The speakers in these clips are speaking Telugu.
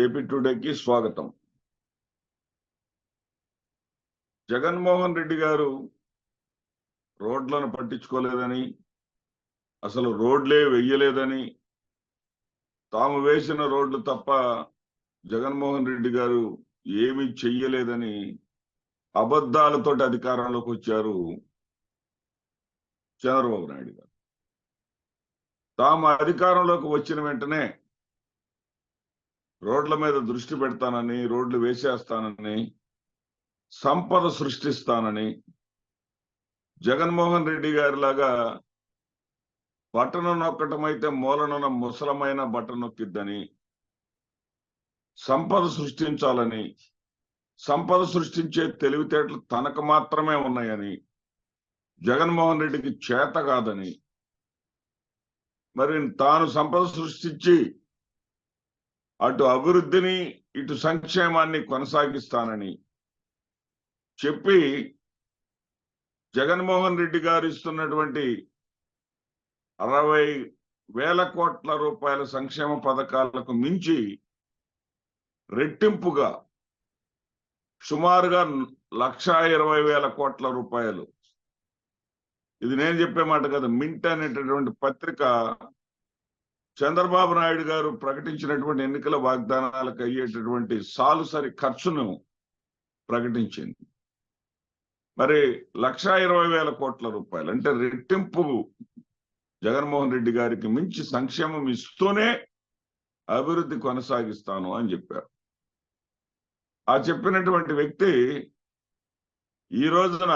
ఏపీ టుడేకి స్వాగతం. జగన్మోహన్ రెడ్డి గారు రోడ్లను పట్టించుకోలేదని, అసలు రోడ్లే వెయ్యలేదని, తాము వేసిన రోడ్లు తప్ప జగన్మోహన్ రెడ్డి గారు ఏమీ చెయ్యలేదని అబద్ధాలతోటి అధికారంలోకి వచ్చారు చంద్రబాబు నాయుడు గారు. తాము అధికారంలోకి వచ్చిన వెంటనే రోడ్ల మీద దృష్టి పెడతానని, రోడ్లు వేసేస్తానని, సంపద సృష్టిస్తానని, జగన్మోహన్ రెడ్డి గారి లాగా బటన్ నొక్కటమైతే మూలనున్న ముసలమైన బటన్ నొక్కిద్దని, సంపద సృష్టించాలని, సంపద సృష్టించే తెలివితేటలు తనకు మాత్రమే ఉన్నాయని, జగన్మోహన్ రెడ్డికి చేత కాదని, మరి తాను సంపద సృష్టించి అటు అభివృద్ధిని ఇటు సంక్షేమాన్ని కొనసాగిస్తానని చెప్పి జగన్మోహన్ రెడ్డి గారు ఇస్తున్నటువంటి 60,000 కోట్ల రూపాయల సంక్షేమ పథకాలకు మించి రెట్టింపుగా సుమారుగా 1,20,000 కోట్ల రూపాయలు, ఇది నేను చెప్పే మాట కదా, మింట్ అనేటటువంటి పత్రిక చంద్రబాబు నాయుడు గారు ప్రకటించినటువంటి ఎన్నికల వాగ్దానాలకు అయ్యేటటువంటి సాలుసరి ఖర్చును ప్రకటించింది. మరి 1,20,000 కోట్ల రూపాయలు అంటే రెట్టింపు జగన్మోహన్ రెడ్డి గారికి మించి సంక్షేమం ఇస్తూనే అభివృద్ధి కొనసాగిస్తాను అని చెప్పారు. ఆ చెప్పినటువంటి వ్యక్తి ఈ రోజున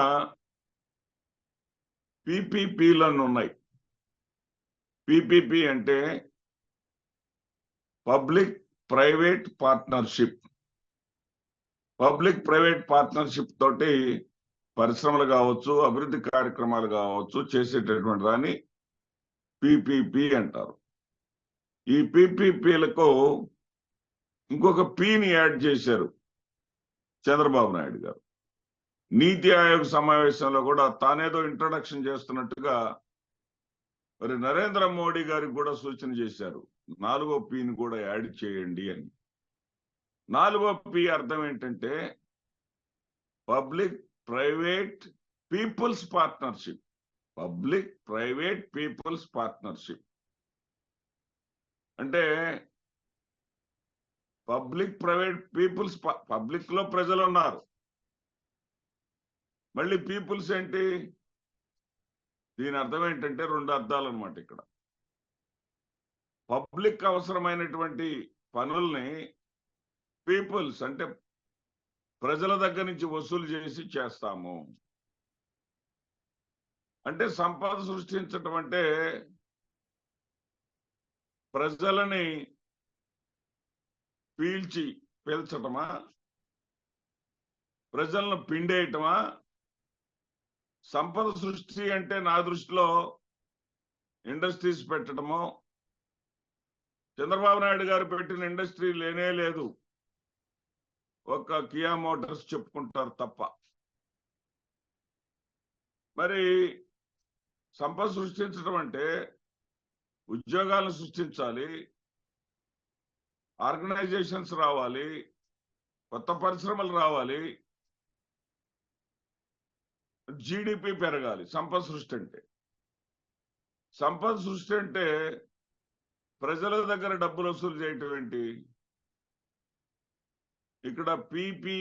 పీపీపీలను ఉన్నాయి. పీపీపీ అంటే public private partnership. Public private partnership తోటి పరిశ్రమలు కావచ్చు, అభివృద్ధి కార్యక్రమాలు కావచ్చు చేసేటటువంటి దాన్ని పీపీపీ అంటారు. ఈ పీపీపీలకు ఇంకొక పీని యాడ్ చేశారు చంద్రబాబు నాయుడు గారు. నీతి ఆయోగ్ సమావేశంలో కూడా తానేదో ఇంట్రడక్షన్ చేస్తున్నట్టుగా మరి నరేంద్ర మోడీ గారికి కూడా సూచన చేశారు, 4వ పీని కూడా యాడ్ చేయండి అని. 4వ పీ అర్థం ఏంటంటే public private people's partnership. Public private people's partnership అంటే పబ్లిక్ ప్రైవేట్ పీపుల్స్, పబ్లిక్ లో ప్రజలు ఉన్నారు, మళ్ళీ పీపుల్స్ ఏంటి? దీని అర్థం ఏంటంటే 2 అర్థాలు అనమాట. ఇక్కడ పబ్లిక్ అవసరమైనటువంటి పనుల్ని పీపుల్స్ అంటే ప్రజల దగ్గర నుంచి వసూలు చేసి చేస్తాము. అంటే సంపద సృష్టించటం అంటే ప్రజలని పీల్చటమా, ప్రజలను పిండేయటమా? సంపద సృష్టి అంటే నా దృష్టిలో ఇండస్ట్రీస్ పెట్టడమో, చంద్రబాబు నాయుడు గారు పెట్టిన ఇండస్ట్రీ లేనే లేదు, ఒక కియా మోటార్స్ చెప్పుకుంటారు తప్ప. మరి సంపద సృష్టించడం అంటే ఉద్యోగాలను సృష్టించాలి, ఆర్గనైజేషన్స్ రావాలి, కొత్త పరిశ్రమలు రావాలి, జీడిపి పెరగాలి. సంపద సృష్టి అంటే, సంపద సృష్టి అంటే ప్రజల దగ్గర డబ్బులు వసూలు చేయటం ఏంటి? ఇక్కడ పీపీ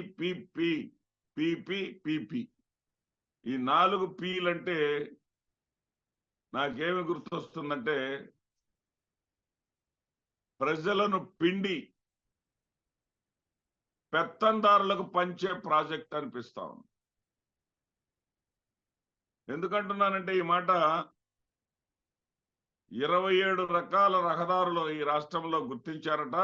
ఈ 4 పీలంటే నాకేమి గుర్తొస్తుందంటే ప్రజలను పిండి పెత్తందారులకు పంచే ప్రాజెక్ట్ అనిపిస్తా ఉంది. ఎందుకంటున్నానంటే ఈ మాట, 27 రకాల రహదారులు ఈ రాష్ట్రంలో గుర్తించారట.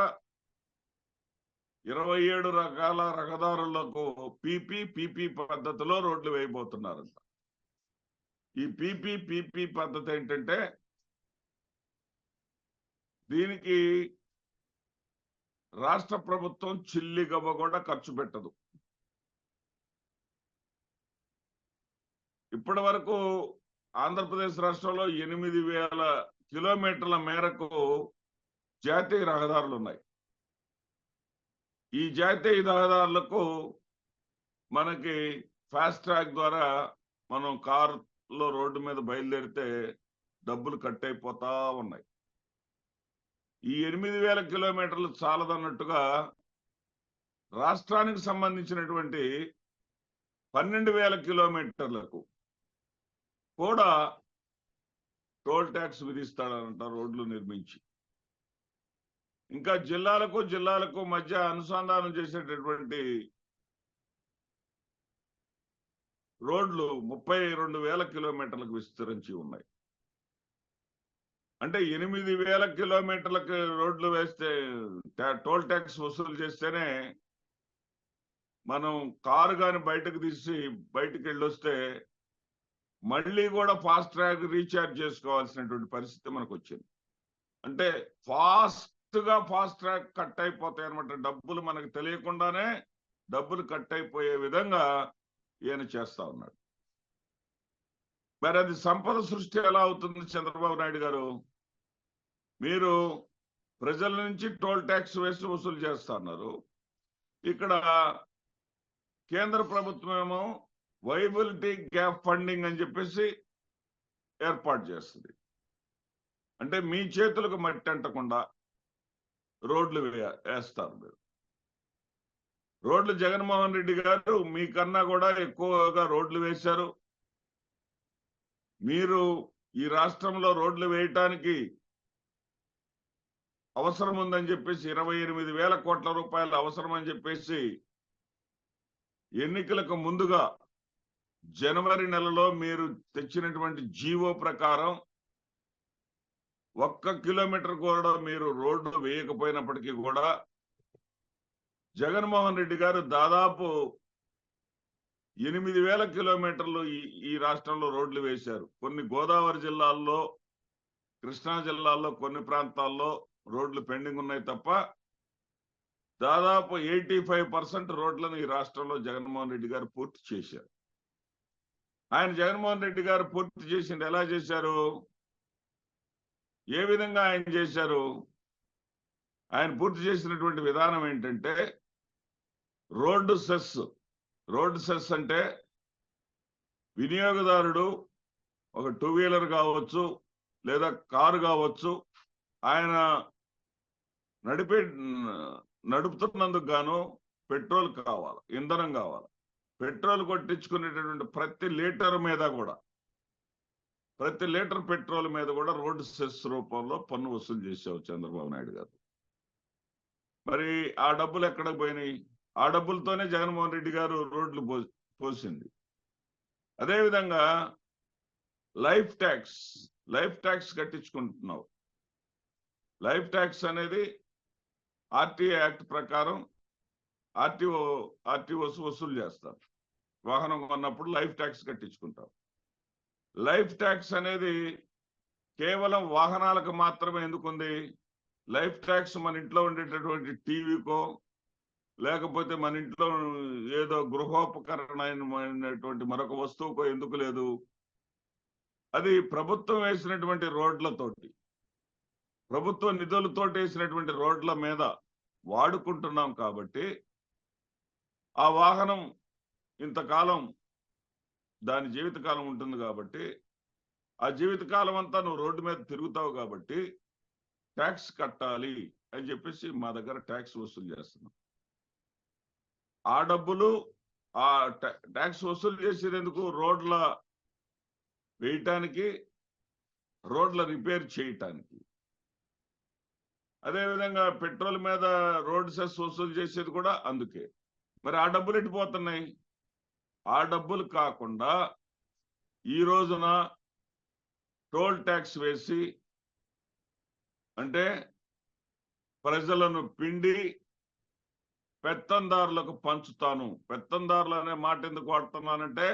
27 రకాల రహదారులకు పీపీ పద్ధతిలో రోడ్లు వేయబోతున్నారంట. ఈ పీపీ పద్ధతి ఏంటంటే దీనికి రాష్ట్ర ప్రభుత్వం చిల్లిగవ్వ కూడా ఖర్చు పెట్టదు. ఇప్పటి వరకు ఆంధ్రప్రదేశ్ రాష్ట్రంలో 8,000 కిలోమీటర్ల మేరకు జాతీయ రహదారులు ఉన్నాయి. ఈ జాతీయ రహదారులకు మనకి ఫాస్ట్ ట్రాక్ ద్వారా మనం కారులో రోడ్డు మీద బయలుదేరితే డబ్బులు కట్ అయిపోతా ఉన్నాయి. ఈ 8,000 కిలోమీటర్లు చాలదన్నట్టుగా రాష్ట్రానికి సంబంధించినటువంటి 12,000 కిలోమీటర్లకు కూడా టోల్ ట్యాక్స్ విధిస్తాడంట రోడ్లు నిర్మించి. ఇంకా జిల్లాలకు మధ్య అనుసంధానం చేసేటటువంటి రోడ్లు 32,000 కిలోమీటర్లకు విస్తరించి ఉన్నాయి. అంటే 8,000 కిలోమీటర్లకు రోడ్లు వేస్తే టోల్ ట్యాక్స్ వసూలు చేస్తేనే మనం కారు కానీ బయటకు తీసి బయటకు వెళ్ళొస్తే మళ్ళీ కూడా ఫాస్ట్ ట్రాక్ రీఛార్జ్ చేసుకోవాల్సినటువంటి పరిస్థితి మనకు వచ్చింది. అంటే ఫాస్ట్ ట్రాక్ కట్ అయిపోతాయి అనమాట. డబ్బులు మనకు తెలియకుండానే డబ్బులు కట్ అయిపోయే విధంగా ఈయన చేస్తా ఉన్నాడు. మరి అది సంపద సృష్టి ఎలా అవుతుంది చంద్రబాబు నాయుడు గారు? మీరు ప్రజల నుంచి టోల్ ట్యాక్స్ వేసి వసూలు చేస్తున్నారు. ఇక్కడ కేంద్ర ప్రభుత్వం ఏమో వైబిలిటీ గ్యాప్ ఫండింగ్ అని చెప్పేసి ఏర్పాటు చేస్తుంది. అంటే మీ చేతులకు మట్టి అంటకుండా రోడ్లు వేస్తారు. మీరు రోడ్లు జగన్మోహన్ రెడ్డి గారు మీకన్నా కూడా ఎక్కువగా రోడ్లు వేశారు. మీరు ఈ రాష్ట్రంలో రోడ్లు వేయటానికి అవసరం ఉందని చెప్పేసి 28,000 కోట్ల రూపాయలు అవసరం అని చెప్పేసి ఎన్నికలకు ముందుగా జనవరి నెలలో మీరు తెచ్చినటువంటి జీవో ప్రకారం 1 కిలోమీటర్ కూడా మీరు రోడ్డు వేయకపోయినప్పటికీ కూడా జగన్మోహన్ రెడ్డి గారు దాదాపు 8,000 కిలోమీటర్లు ఈ రాష్ట్రంలో రోడ్లు వేశారు. కొన్ని గోదావరి జిల్లాల్లో, కృష్ణా జిల్లాల్లో కొన్ని ప్రాంతాల్లో రోడ్లు పెండింగ్ ఉన్నాయి తప్ప దాదాపు 85% రోడ్లను ఈ రాష్ట్రంలో జగన్మోహన్ రెడ్డి గారు పూర్తి చేశారు. జగన్మోహన్ రెడ్డి గారు పూర్తి చేసింది ఎలా చేశారు? ఏ విధంగా ఆయన చేశారు? ఆయన పూర్తి చేసినటువంటి విధానం ఏంటంటే రోడ్డు సెస్ అంటే వినియోగదారుడు ఒక 2 వీలర్ కావచ్చు లేదా కారు కావచ్చు, ఆయన నడుపుతున్నందుకు గాను పెట్రోల్ కావాలి, ఇంధనం కావాలి. పెట్రోల్ కొట్టించుకునేటటువంటి ప్రతి లీటర్ పెట్రోల్ మీద కూడా రోడ్డు సెస్ రూపంలో పన్ను వసూలు చేసావు చంద్రబాబు నాయుడు గారు. మరి ఆ డబ్బులు ఎక్కడికి పోయినాయి? ఆ డబ్బులతోనే జగన్మోహన్ రెడ్డి గారు రోడ్లు పోసింది. అదేవిధంగా లైఫ్ ట్యాక్స్ కట్టించుకుంటున్నావు. లైఫ్ ట్యాక్స్ అనేది ఆర్టీఏ యాక్ట్ ప్రకారం ఆర్టీఓస్ వసూలు చేస్తారు. వాహనం కొన్నప్పుడు లైఫ్ ట్యాక్స్ కట్టించుకుంటాం. లైఫ్ ట్యాక్స్ అనేది కేవలం వాహనాలకు మాత్రమే ఎందుకుంది? లైఫ్ ట్యాక్స్ మన ఇంట్లో ఉండేటటువంటి టీవీకో లేకపోతే మన ఇంట్లో ఏదో గృహోపకరణమైనటువంటి మరొక వస్తువుకో ఎందుకు లేదు? అది ప్రభుత్వం వేసినటువంటి రోడ్లతోటి, ప్రభుత్వ నిధులతోటి వేసినటువంటి రోడ్ల మీద వాడుకుంటున్నాం కాబట్టి ఆ వాహనం ఇంతకాలం దాని జీవితకాలం ఉంటుంది కాబట్టి ఆ జీవితకాలం అంతా నువ్వు రోడ్డు మీద తిరుగుతావు కాబట్టి ట్యాక్స్ కట్టాలి అని చెప్పేసి మా దగ్గర ట్యాక్స్ వసూలు చేస్తున్నాం. ఆ డబ్బులు ఆ ట్యాక్స్ వసూలు చేసేది ఎందుకు? రోడ్ల వేయటానికి, రోడ్ల రిపేర్ చేయటానికి. అదేవిధంగా పెట్రోల్ మీద రోడ్ సెస్ వసూలు చేసేది కూడా అందుకే. మరి ఆ డబ్బులు ఎట్టిపోతున్నాయి? ఆ డబ్బులు కాకుండా ఈ రోజున టోల్ ట్యాక్స్ వేసి, అంటే ప్రజలను పిండి పెత్తందారులకు పంచుతాను. పెత్తందారులు అనే మాట ఎందుకు వాడుతున్నానంటే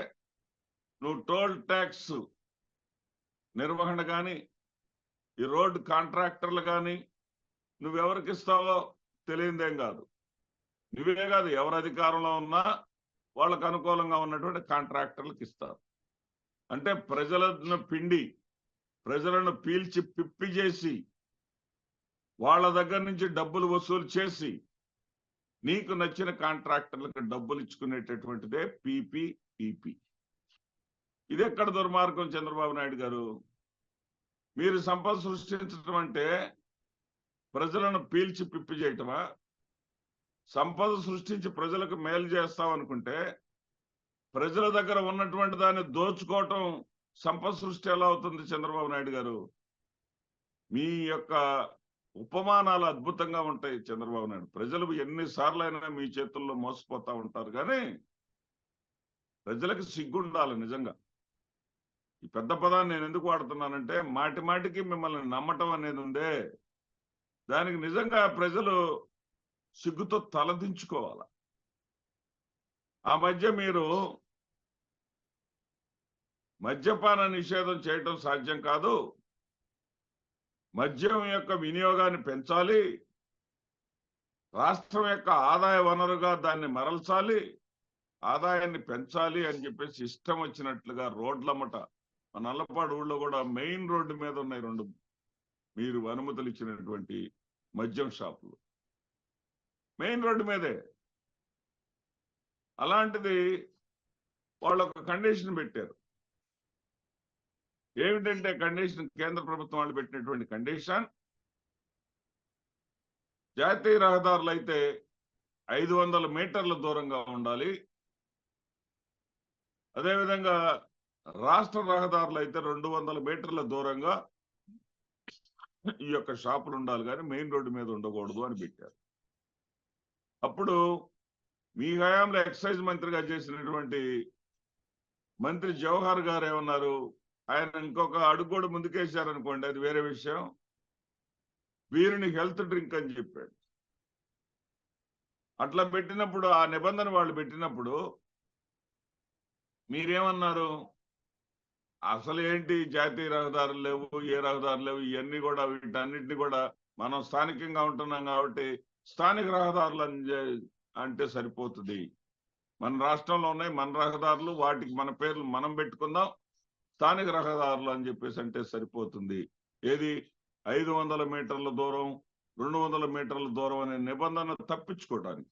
నువ్వు టోల్ ట్యాక్స్ నిర్వహణ కానీ, ఈ రోడ్డు కాంట్రాక్టర్లు కానీ నువ్వెవరికి ఇస్తావో తెలియదేం కాదు. నువ్వే కాదు, ఎవరు అధికారంలో ఉన్నా వాళ్ళకు అనుకూలంగా ఉన్నటువంటి కాంట్రాక్టర్లకు ఇస్తారు. అంటే ప్రజలను పిండి, ప్రజలను పీల్చి పిప్పి చేసి వాళ్ళ దగ్గర నుంచి డబ్బులు వసూలు చేసి నీకు నచ్చిన కాంట్రాక్టర్లకు డబ్బులు ఇచ్చుకునేటటువంటిదే పీపీపీపీ. ఇది ఎక్కడ దుర్మార్గం చంద్రబాబు నాయుడు గారు? మీరు సంపద సృష్టించడం అంటే ప్రజలను పీల్చి పిప్పి చేయటమా? సంపద సృష్టించి ప్రజలకు మేలు చేస్తామనుకుంటే ప్రజల దగ్గర ఉన్నటువంటి దాన్ని దోచుకోవటం సంపద సృష్టి ఎలా అవుతుంది చంద్రబాబు నాయుడు గారు? మీ యొక్క ఉపమానాలు అద్భుతంగా ఉంటాయి చంద్రబాబు నాయుడు. ప్రజలు ఎన్నిసార్లైనా మీ చేతుల్లో మోసపోతా ఉంటారు, కానీ ప్రజలకు సిగ్గుండాలి నిజంగా. ఈ పెద్ద పదాన్ని నేను ఎందుకు వాడుతున్నానంటే, మాటి మాటికి మిమ్మల్ని నమ్మటం అనేది ఉందే, దానికి నిజంగా ప్రజలు సిగ్గుతో తలదించుకోవాలి. ఆ మధ్య మీరు మద్యపాన నిషేధం చేయటం సాధ్యం కాదు, మద్యం యొక్క వినియోగాన్ని పెంచాలి, రాష్ట్రం యొక్క ఆదాయ వనరుగా దాన్ని మరల్చాలి, ఆదాయాన్ని పెంచాలి అని చెప్పేసి ఇష్టం వచ్చినట్లుగా రోడ్లమ్మట, మన నల్లపాడు ఊళ్ళో కూడా మెయిన్ రోడ్డు మీద ఉన్నాయి 2 మీరు అనుమతులు ఇచ్చినటువంటి మద్యం షాపులు, మెయిన్ రోడ్డు మీదే. అలాంటిది వాళ్ళు ఒక కండిషన్ పెట్టారు. ఏమిటంటే కండిషన్, కేంద్ర ప్రభుత్వం వాళ్ళు పెట్టినటువంటి కండిషన్, జాతీయ రహదారులు అయితే 500 మీటర్ల దూరంగా ఉండాలి, అదేవిధంగా రాష్ట్ర రహదారులు అయితే 200 మీటర్ల దూరంగా ఈ యొక్క షాపులు ఉండాలి, కానీ మెయిన్ రోడ్డు మీద ఉండకూడదు అని పెట్టారు. అప్పుడు మీ హయాంలో ఎక్సైజ్ మంత్రిగా చేసినటువంటి మంత్రి జవహర్ గారు ఏమన్నారు, ఆయన ఇంకొక అడుగు కూడా ముందుకేశారనుకోండి, అది వేరే విషయం, వీరిని హెల్త్ డ్రింక్ అని చెప్పాడు. అట్లా పెట్టినప్పుడు, ఆ నిబంధన వాళ్ళు పెట్టినప్పుడు మీరేమన్నారు, అసలు ఏంటి జాతీయ రహదారులు లేవు, ఏ రహదారులు లేవు, ఇవన్నీ కూడా వీటన్నిటిని కూడా మనం స్థానికంగా ఉంటున్నాం కాబట్టి స్థానిక రహదారులు అంటే సరిపోతుంది, మన రాష్ట్రంలో ఉన్నాయి మన రహదారులు, వాటికి మన పేర్లు మనం పెట్టుకుందాం, స్థానిక రహదారులు అని చెప్పేసి అంటే సరిపోతుంది. ఏది 500 మీటర్ల దూరం, 200 మీటర్ల దూరం అనే నిబంధన తప్పించుకోవడానికి.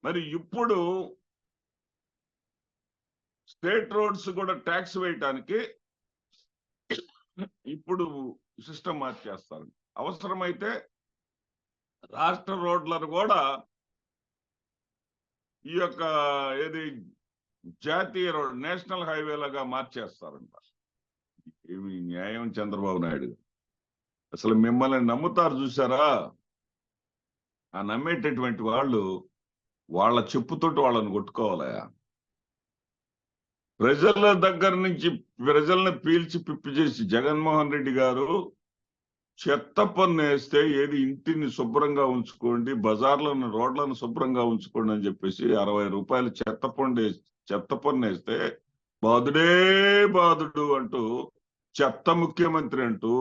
మరి ఇప్పుడు స్టేట్ రోడ్స్ కూడా ట్యాక్స్ వేయటానికి ఇప్పుడు సిస్టమ్ మార్చేస్తారు. అవసరమైతే రాష్ట్ర రోడ్లను కూడా ఈ యొక్క ఏది జాతీయ రోడ్, నేషనల్ హైవేలుగా మార్చేస్తారంట. ఏమి న్యాయం చంద్రబాబు నాయుడు? అసలు మిమ్మల్ని నమ్ముతారు చూసారా, ఆ నమ్మేటటువంటి వాళ్ళు వాళ్ళ చెప్పుతోటి వాళ్ళని కొట్టుకోవాలయా. ప్రజల దగ్గర నుంచి ప్రజల్ని పీల్చి పిప్పి చేసి జగన్మోహన్ రెడ్డి గారు చెత్త పన్ను వేస్తే, ఏది ఇంటిని శుభ్రంగా ఉంచుకోండి, బజార్లను రోడ్లను శుభ్రంగా ఉంచుకోండి అని చెప్పేసి 60 రూపాయలు చెత్త పన్ను వేస్తే బాధుడే బాధుడు అంటూ, చెత్త ముఖ్యమంత్రి అంటూ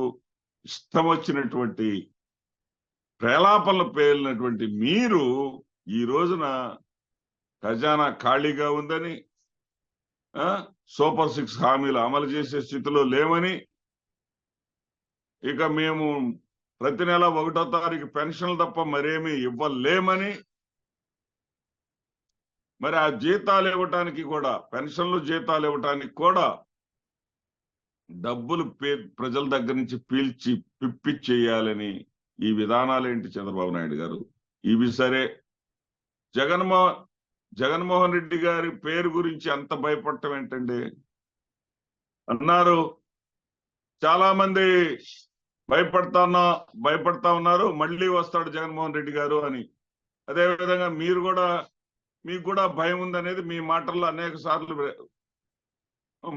ఇష్టం వచ్చినటువంటి ప్రేలాపనలు పేలినటువంటి మీరు ఈ రోజున ఖజానా ఖాళీగా ఉందని, సూపర్ 6 హామీలు అమలు చేసే స్థితిలో లేమని, ఇక మేము ప్రతి నెల 1వ తారీఖు పెన్షన్లు తప్ప మరేమీ ఇవ్వలేమని, మరి ఆ జీతాలు ఇవ్వటానికి కూడా, పెన్షన్లు జీతాలు ఇవ్వటానికి కూడా డబ్బులు ప్రజల దగ్గర నుంచి పీల్చి పిప్పి చేయాలని ఈ విధానాలేంటి చంద్రబాబు నాయుడు గారు? ఇవి సరే, జగన్మోహన్ రెడ్డి గారి పేరు గురించి అంత భయపడటం ఏంటండి? అన్నారు చాలా మంది భయపడతా ఉన్నారు, మళ్ళీ వస్తాడు జగన్మోహన్ రెడ్డి గారు అని. అదేవిధంగా మీకు కూడా భయం ఉందనేది మీ మాటల్లో అనేక సార్లు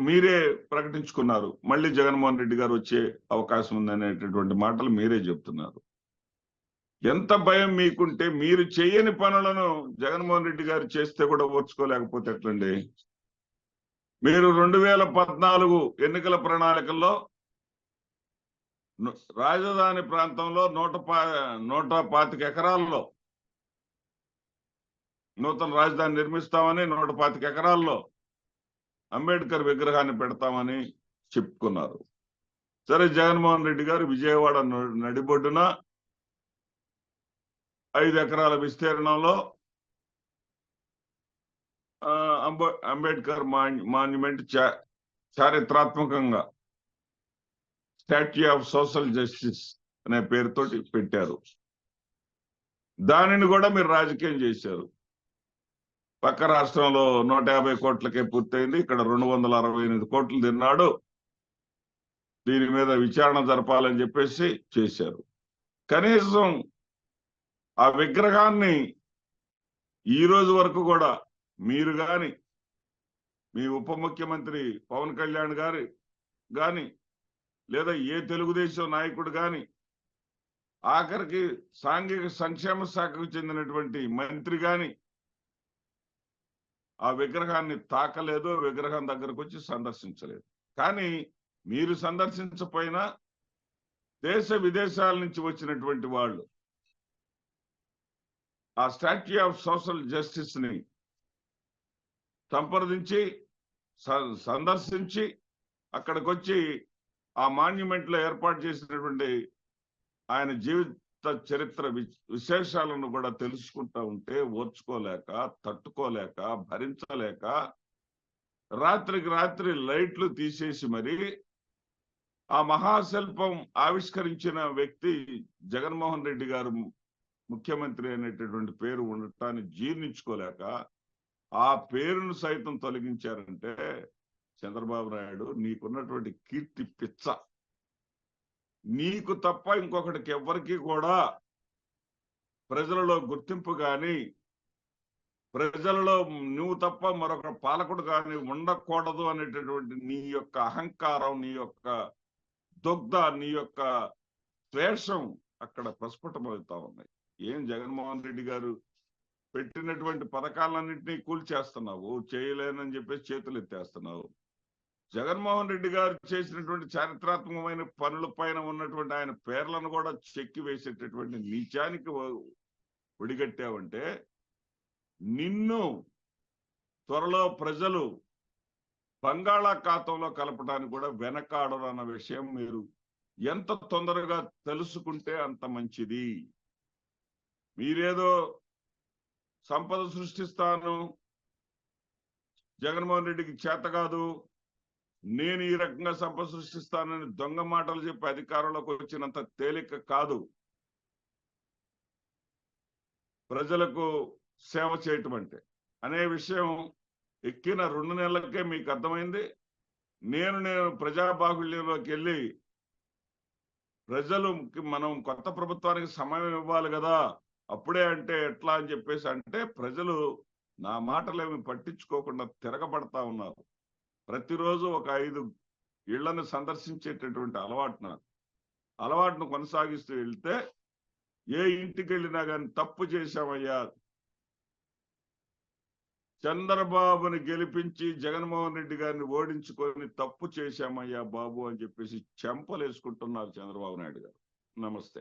మీరే ప్రకటించుకున్నారు, మళ్ళీ జగన్మోహన్ రెడ్డి గారు వచ్చే అవకాశం ఉందనేటటువంటి మాటలు మీరే చెప్తున్నారు. ఎంత భయం మీకుంటే మీరు చేయని పనులను జగన్మోహన్ రెడ్డి గారు చేస్తే కూడా ఓర్చుకోలేకపోతే ఎట్లండి? మీరు 2014 ఎన్నికల ప్రణాళికల్లో రాజధాని ప్రాంతంలో 125 ఎకరాల్లో నూతన రాజధాని నిర్మిస్తామని, 125 ఎకరాల్లో అంబేద్కర్ విగ్రహాన్ని పెడతామని చెప్పుకున్నారు. సరే, జగన్మోహన్ రెడ్డి గారు విజయవాడ నడిబొడ్డున 5 ఎకరాల విస్తీర్ణంలో అంబేద్కర్ మాన్యుమెంట్ చారిత్రాత్మకంగా స్టాట్యూ ఆఫ్ సోషల్ జస్టిస్ అనే పేరుతోటి పెట్టారు. దానిని కూడా మీరు రాజకీయం చేశారు. పక్క రాష్ట్రంలో 150 కోట్లకే పూర్తయింది, ఇక్కడ 268 కోట్లు తిన్నాడు, దీని మీద విచారణ జరపాలని చెప్పేసి చేశారు. కనీసం ఆ విగ్రహాన్ని ఈ రోజు వరకు కూడా మీరు గాని మీ ఉప ముఖ్యమంత్రి పవన్ కళ్యాణ్ గారి గాని లేదా ఏ తెలుగుదేశం నాయకుడు గాని ఆఖరికి సాంఘిక సంక్షేమ శాఖకు చెందినటువంటి మంత్రి గాని ఆ విగ్రహాన్ని తాకలేదు, విగ్రహం దగ్గరకు వచ్చి సందర్శించలేదు. కానీ మీరు సందర్శించపోయినా దేశ విదేశాల నుంచి వచ్చినటువంటి వాళ్ళు ఆ స్టాట్యూ ఆఫ్ సోషల్ జస్టిస్ ని సంప్రదించి సందర్శించి అక్కడికి వచ్చి ఆ మాన్యుమెంట్ లో ఏర్పాటు చేసినటువంటి ఆయన జీవిత చరిత్ర విశేషాలను కూడా తెలుసుకుంటా ఉంటే ఓర్చుకోలేక, తట్టుకోలేక, భరించలేక రాత్రికి రాత్రి లైట్లు తీసేసి మరి ఆ మహాశిల్పం ఆవిష్కరించిన వ్యక్తి జగన్మోహన్ రెడ్డి గారు ముఖ్యమంత్రి అనేటటువంటి పేరు ఉండటాన్ని జీర్ణించుకోలేక ఆ పేరును సైతం తొలగించారంటే చంద్రబాబు నాయుడు నీకున్నటువంటి కీర్తి పిచ్చ. నీకు తప్ప ఇంకొకటికి ఎవ్వరికి కూడా ప్రజలలో గుర్తింపు గాని, ప్రజలలో నువ్వు తప్ప మరొక పాలకుడు కానీ ఉండకూడదు అనేటటువంటి నీ యొక్క అహంకారం, నీ యొక్క దుగ్ధ, నీ యొక్క ద్వేషం అక్కడ ప్రస్ఫుటమవుతా ఉన్నాయి. ఏం జగన్మోహన్ రెడ్డి గారు పెట్టినటువంటి పథకాలన్నింటినీ కూల్చేస్తున్నావు, చేయలేనని చెప్పేసి చేతులు ఎత్తేస్తున్నావు. జగన్మోహన్ రెడ్డి గారు చేసినటువంటి చారిత్రాత్మకమైన పనుల పైన ఉన్నటువంటి ఆయన పేర్లను కూడా చెక్కి వేసేటటువంటి నీచానికి ఒడిగట్టావంటే నిన్ను త్వరలో ప్రజలు బంగాళాఖాతంలో కలపడానికి కూడా వెనకాడరు అన్న విషయం మీరు ఎంత తొందరగా తెలుసుకుంటే అంత మంచిది. మీరేదో సంపద సృష్టిస్తాను, జగన్మోహన్ రెడ్డికి చేత కాదు, నేను ఈ రకంగా సంపద సృష్టిస్తానని దొంగ మాటలు చెప్పి అధికారంలోకి వచ్చినంత తేలిక కాదు ప్రజలకు సేవ చేయటం అంటే అనే విషయం ఎక్కిన 2 నెలలకే మీకు అర్థమైంది. నేను ప్రజాబాహుళ్యంలోకి వెళ్ళి ప్రజలు మనం కొత్త ప్రభుత్వానికి సమయం ఇవ్వాలి కదా, అప్పుడే అంటే ఎట్లా అని చెప్పేసి అంటే ప్రజలు నా మాటలేమి పట్టించుకోకుండా తిరగబడతా ఉన్నారు. ప్రతిరోజు ఒక 5 ఇళ్లను సందర్శించేటటువంటి అలవాటును కొనసాగిస్తూ వెళ్తే ఏ ఇంటికి వెళ్ళినా కానీ తప్పు చేశామయ్యా, చంద్రబాబుని గెలిపించి జగన్మోహన్ రెడ్డి గారిని ఓడించుకొని తప్పు చేశామయ్యా బాబు అని చెప్పేసి చెంపలేసుకుంటున్నారు చంద్రబాబు నాయుడు గారు. నమస్తే.